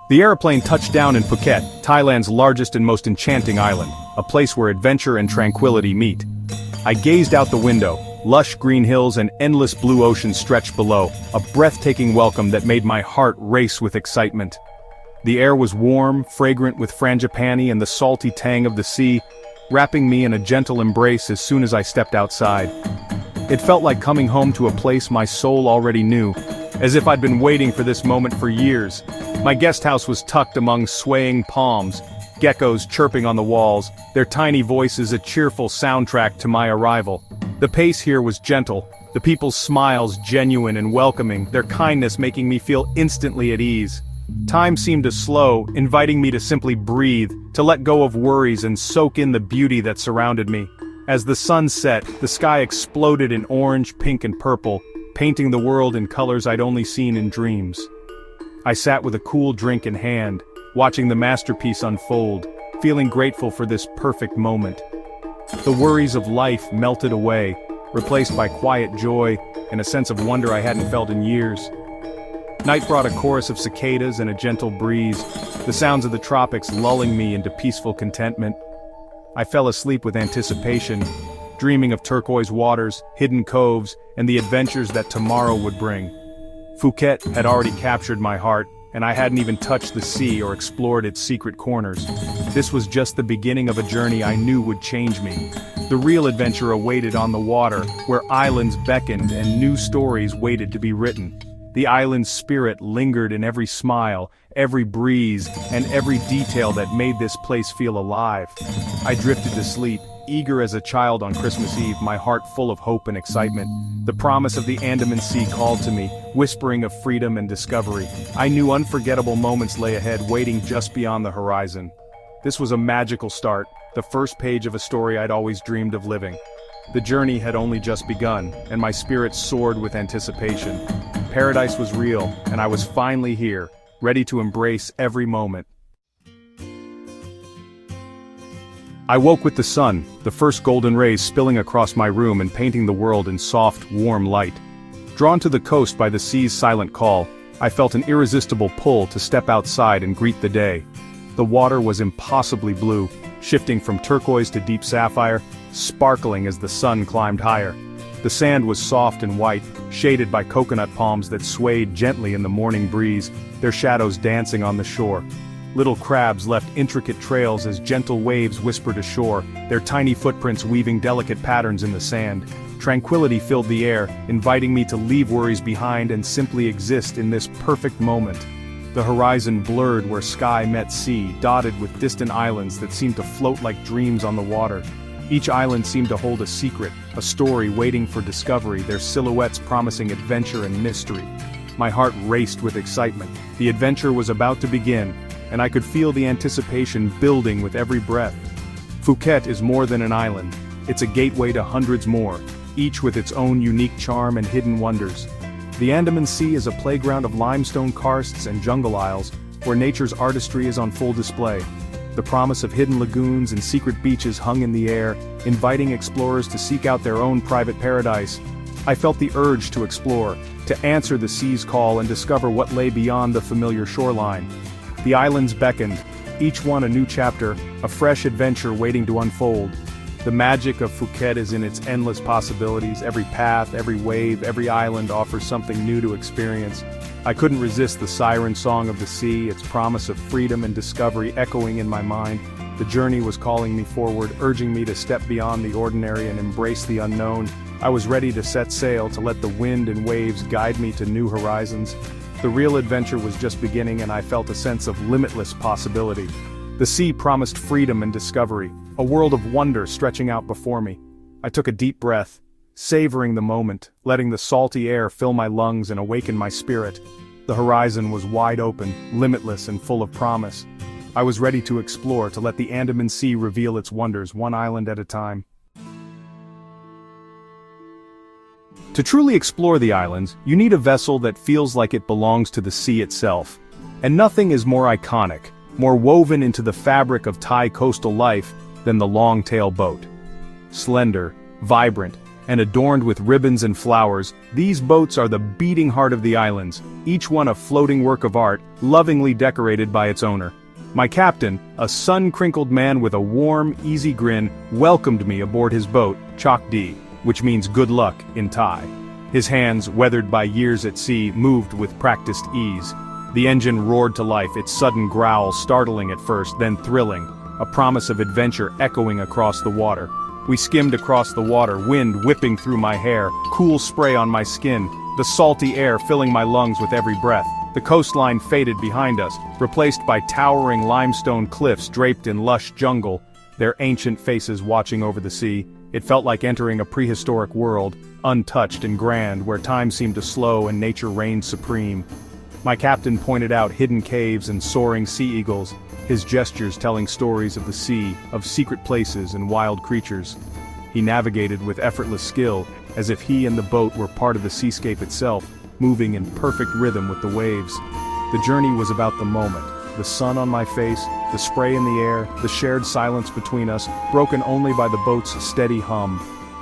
The airplane touched down in Phuket, Thailand's largest and most enchanting island, a place where adventure and tranquility meet. I gazed out the window. Lush green hills and endless blue ocean stretched below, a breathtaking welcome that made my heart race with excitement. The air was warm, fragrant with frangipani and the salty tang of the sea, wrapping me in a gentle embrace as soon as I stepped outside. It felt like coming home to a place my soul already knew, as if I'd been waiting for this moment for years. My guest house was tucked among swaying palms, geckos chirping on the walls, their tiny voices a cheerful soundtrack to my arrival. The pace here was gentle, the people's smiles genuine and welcoming, their kindness making me feel instantly at ease. Time seemed to slow, inviting me to simply breathe, to let go of worries and soak in the beauty that surrounded me. As the sun set, the sky exploded in orange, pink and purple, painting the world in colors I'd only seen in dreams. I sat with a cool drink in hand, watching the masterpiece unfold, feeling grateful for this perfect moment. The worries of life melted away, replaced by quiet joy and a sense of wonder I hadn't felt in years. Night brought a chorus of cicadas and a gentle breeze, the sounds of the tropics lulling me into peaceful contentment. I fell asleep with anticipation, dreaming of turquoise waters, hidden coves, and the adventures that tomorrow would bring. Phuket had already captured my heart, and I hadn't even touched the sea or explored its secret corners. This was just the beginning of a journey I knew would change me. The real adventure awaited on the water, where islands beckoned and new stories waited to be written. The island's spirit lingered in every smile, every breeze, and every detail that made this place feel alive. I drifted to sleep, eager as a child on Christmas Eve, my heart full of hope and excitement. The promise of the Andaman Sea called to me, whispering of freedom and discovery. I knew unforgettable moments lay ahead, waiting just beyond the horizon. This was a magical start, the first page of a story I'd always dreamed of living. The journey had only just begun, and my spirit soared with anticipation. Paradise was real, and I was finally here, ready to embrace every moment. I woke with the sun, the first golden rays spilling across my room and painting the world in soft, warm light. Drawn to the coast by the sea's silent call, I felt an irresistible pull to step outside and greet the day. The water was impossibly blue, shifting from turquoise to deep sapphire, sparkling as the sun climbed higher. The sand was soft and white, shaded by coconut palms that swayed gently in the morning breeze, their shadows dancing on the shore. Little crabs left intricate trails as gentle waves whispered ashore, their tiny footprints weaving delicate patterns in the sand. Tranquility filled the air, inviting me to leave worries behind and simply exist in this perfect moment. The horizon blurred where sky met sea, dotted with distant islands that seemed to float like dreams on the water. Each island seemed to hold a secret, a story waiting for discovery, their silhouettes promising adventure and mystery. My heart raced with excitement. The adventure was about to begin, and I could feel the anticipation building with every breath. Phuket is more than an island. It's a gateway to hundreds more, each with its own unique charm and hidden wonders. The Andaman Sea is a playground of limestone karsts and jungle isles, where nature's artistry is on full display. The promise of hidden lagoons and secret beaches hung in the air, inviting explorers to seek out their own private paradise. I felt the urge to explore, to answer the sea's call and discover what lay beyond the familiar shoreline. The islands beckoned, each one a new chapter, a fresh adventure waiting to unfold. The magic of Phuket is in its endless possibilities. Every path, every wave, every island offers something new to experience. I couldn't resist the siren song of the sea, its promise of freedom and discovery echoing in my mind. The journey was calling me forward, urging me to step beyond the ordinary and embrace the unknown. I was ready to set sail, to let the wind and waves guide me to new horizons. The real adventure was just beginning, and I felt a sense of limitless possibility. The sea promised freedom and discovery, a world of wonder stretching out before me. I took a deep breath, savoring the moment, letting the salty air fill my lungs and awaken my spirit. The horizon was wide open, limitless and full of promise. I was ready to explore, to let the Andaman Sea reveal its wonders, one island at a time. To truly explore the islands, you need a vessel that feels like it belongs to the sea itself. And nothing is more iconic, more woven into the fabric of Thai coastal life, than the long-tail boat. Slender, vibrant, and adorned with ribbons and flowers, these boats are the beating heart of the islands, each one a floating work of art, lovingly decorated by its owner. My captain, a sun-crinkled man with a warm, easy grin, welcomed me aboard his boat, Chok Di, which means good luck in Thai. His hands, weathered by years at sea, moved with practiced ease. The engine roared to life, its sudden growl startling at first, then thrilling, a promise of adventure echoing across the water. We skimmed across the water, wind whipping through my hair, cool spray on my skin, the salty air filling my lungs with every breath. The coastline faded behind us, replaced by towering limestone cliffs draped in lush jungle, their ancient faces watching over the sea. It felt like entering a prehistoric world, untouched and grand, where time seemed to slow and nature reigned supreme. My captain pointed out hidden caves and soaring sea eagles, his gestures telling stories of the sea, of secret places and wild creatures. He navigated with effortless skill, as if he and the boat were part of the seascape itself, moving in perfect rhythm with the waves. The journey was about the moment, the sun on my face, the spray in the air, the shared silence between us, broken only by the boat's steady hum.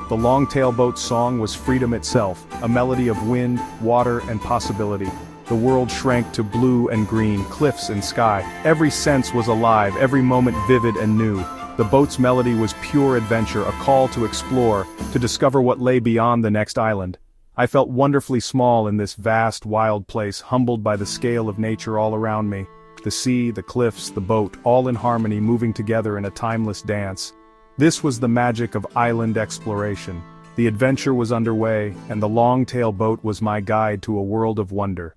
The long-tail boat's song was freedom itself, a melody of wind, water, and possibility. The world shrank to blue and green, cliffs and sky. Every sense was alive, every moment vivid and new. The boat's melody was pure adventure, a call to explore, to discover what lay beyond the next island. I felt wonderfully small in this vast, wild place, humbled by the scale of nature all around me. The sea, the cliffs, the boat, all in harmony, moving together in a timeless dance. This was the magic of island exploration. The adventure was underway, and the long-tail boat was my guide to a world of wonder.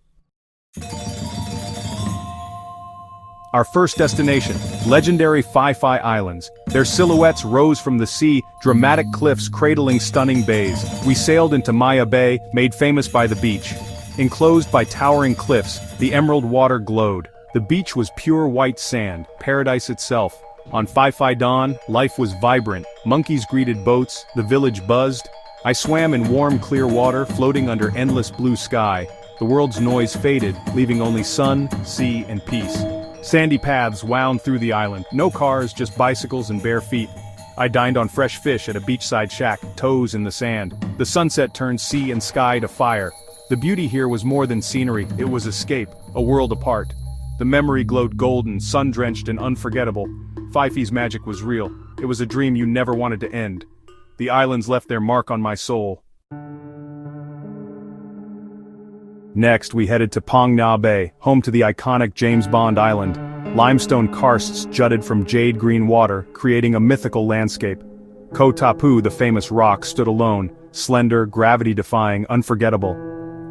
Our first destination, legendary Phi Phi Islands. Their silhouettes rose from the sea, dramatic cliffs cradling stunning bays. We sailed into Maya Bay, made famous by the beach. Enclosed by towering cliffs, the emerald water glowed. The beach was pure white sand, paradise itself. On Phi Phi Dawn, life was vibrant. Monkeys greeted boats, the village buzzed. I swam in warm, clear water, floating under endless blue sky. The world's noise faded, leaving only sun, sea, and peace. Sandy paths wound through the island, no cars, just bicycles and bare feet. I dined on fresh fish at a beachside shack, toes in the sand. The sunset turned sea and sky to fire. The beauty here was more than scenery, it was escape, a world apart. The memory glowed golden, sun-drenched and unforgettable. Phi Phi's magic was real. It was a dream you never wanted to end. The islands left their mark on my soul. Next, we headed to Phang Nga Bay, home to the iconic James Bond Island. Limestone karsts jutted from jade-green water, creating a mythical landscape. Koh Tapu, the famous rock, stood alone, slender, gravity-defying, unforgettable.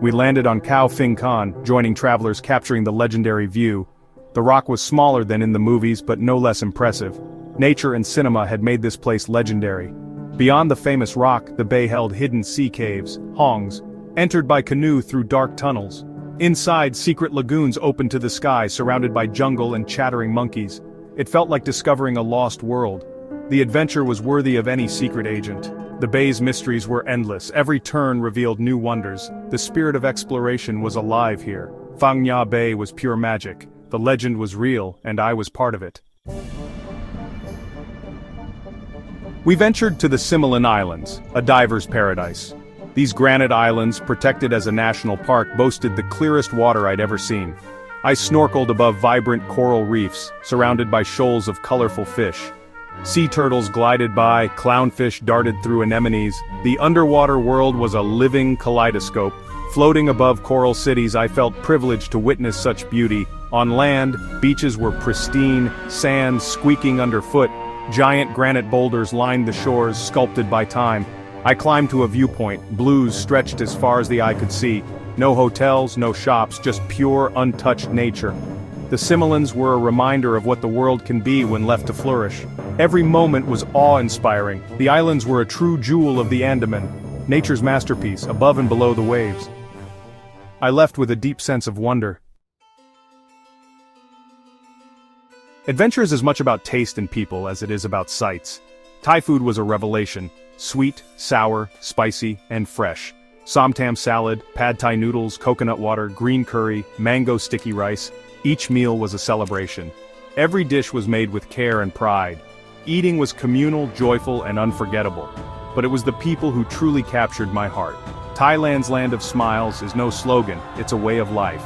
We landed on Khao Phing Khan, joining travelers capturing the legendary view. The rock was smaller than in the movies, but no less impressive. Nature and cinema had made this place legendary. Beyond the famous rock, the bay held hidden sea caves, hongs, entered by canoe through dark tunnels. Inside, secret lagoons opened to the sky, surrounded by jungle and chattering monkeys. It felt like discovering a lost world. The adventure was worthy of any secret agent. The bay's mysteries were endless, every turn revealed new wonders. The spirit of exploration was alive here. Phang Nga Bay was pure magic. The legend was real, and I was part of it. We ventured to the Simolan Islands, a diver's paradise. These granite islands, protected as a national park, boasted the clearest water I'd ever seen. I snorkeled above vibrant coral reefs, surrounded by shoals of colorful fish. Sea turtles glided by, clownfish darted through anemones. The underwater world was a living kaleidoscope. Floating above coral cities, I felt privileged to witness such beauty. On land, beaches were pristine, sand squeaking underfoot. Giant granite boulders lined the shores, sculpted by time. I climbed to a viewpoint, blues stretched as far as the eye could see. No hotels, no shops, just pure, untouched nature. The Similans were a reminder of what the world can be when left to flourish. Every moment was awe-inspiring. The islands were a true jewel of the Andaman, nature's masterpiece, above and below the waves. I left with a deep sense of wonder. Adventure is as much about taste and people as it is about sights. Thai food was a revelation. Sweet, sour, spicy, and fresh. Somtam salad, pad thai noodles, coconut water, green curry, mango sticky rice. Each meal was a celebration. Every dish was made with care and pride. Eating was communal, joyful, and unforgettable. but it was the people who truly captured my heart. Thailand's land of smiles is no slogan, it's a way of life.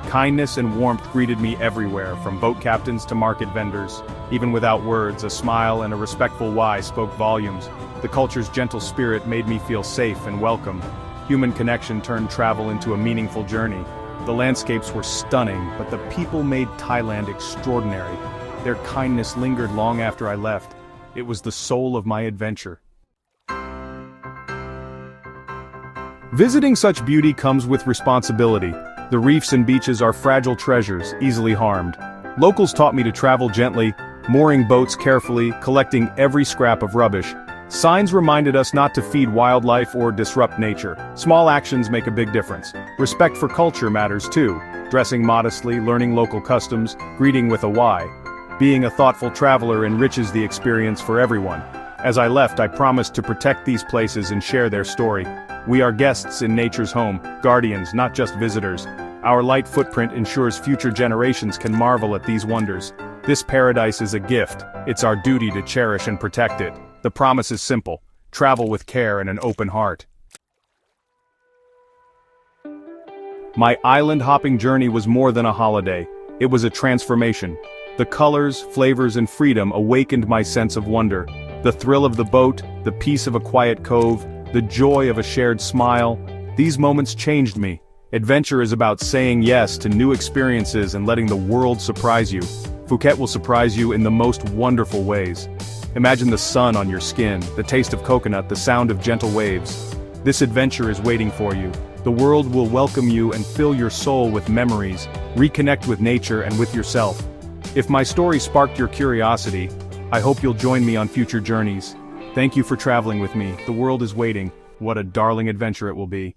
Kindness and warmth greeted me everywhere, from boat captains to market vendors. Even without words, a smile and a respectful why spoke volumes. The culture's gentle spirit made me feel safe and welcome. Human connection turned travel into a meaningful journey. The landscapes were stunning, but the people made Thailand extraordinary. Their kindness lingered long after I left. It was the soul of my adventure. Visiting such beauty comes with responsibility. The reefs and beaches are fragile treasures, easily harmed. Locals taught me to travel gently, mooring boats carefully, collecting every scrap of rubbish. Signs reminded us not to feed wildlife or disrupt nature. Small actions make a big difference. Respect for culture matters too. Dressing modestly, learning local customs, greeting with a why. Being a thoughtful traveler enriches the experience for everyone. As I left, I promised to protect these places and share their story. We are guests in nature's home, guardians, not just visitors. Our light footprint ensures future generations can marvel at these wonders. This paradise is a gift. It's our duty to cherish and protect it. The promise is simple: travel with care and an open heart. My island hopping journey was more than a holiday. It was a transformation. The colors, flavors, and freedom awakened my sense of wonder. The thrill of the boat, the peace of a quiet cove, the joy of a shared smile. These moments changed me. Adventure is about saying yes to new experiences and letting the world surprise you. Phuket will surprise you in the most wonderful ways. Imagine the sun on your skin, the taste of coconut, the sound of gentle waves. This adventure is waiting for you. The world will welcome you and fill your soul with memories. Reconnect with nature and with yourself. If my story sparked your curiosity, I hope you'll join me on future journeys. Thank you for traveling with me. The world is waiting. What a darling adventure it will be.